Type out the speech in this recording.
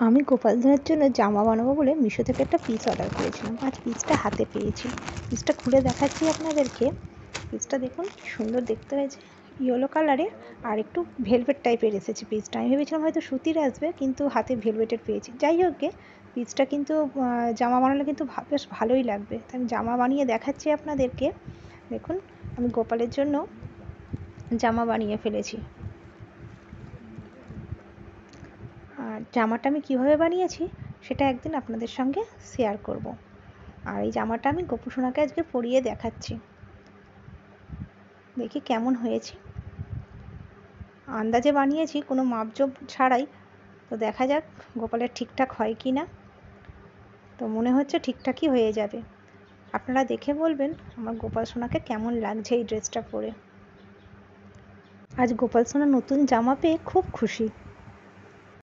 আমি গোপালদের জন্য জামা বানাবো বলে মিশো থেকে একটা পিস অর্ডার করেছিলাম। আজ পিসটা হাতে পেয়েছি। পিসটা খুলে দেখাচ্ছি আপনাদেরকে। পিসটা দেখুন কি সুন্দর দেখতে হয়েছে, ইয়েলো কালারে আর একটু ভেলভেট টাইপের এসেছে পিসটা। আমি ভেবেছিলাম হয়তো সুতির আসবে, কিন্তু হাতে ভেলভেটের পেয়েছি। যাই হোক গে, পিসটা কিন্তু জামা বানালে কিন্তু বেশ ভালোই লাগবে। তাই আমি জামা বানিয়ে দেখাচ্ছি আপনাদেরকে। দেখুন, আমি গোপালের জন্য জামা বানিয়ে ফেলেছি। আর জামাটা আমি কীভাবে বানিয়েছি সেটা একদিন আপনাদের সঙ্গে শেয়ার করব। আর এই জামাটা আমি গোপু সোনাকে আজকে পরিয়ে দেখাচ্ছি, দেখি কেমন হয়েছে। আন্দাজে বানিয়েছি, কোনো মাপজোপ ছাড়াই। তো দেখা যাক গোপালের ঠিকঠাক হয় কি না। তো মনে হচ্ছে ঠিকঠাকই হয়ে যাবে। আপনারা দেখে বলবেন আমার গোপাল সোনাকে কেমন লাগছে এই ড্রেসটা পরে। আজ গোপাল সোনা নতুন জামা পেয়ে খুব খুশি।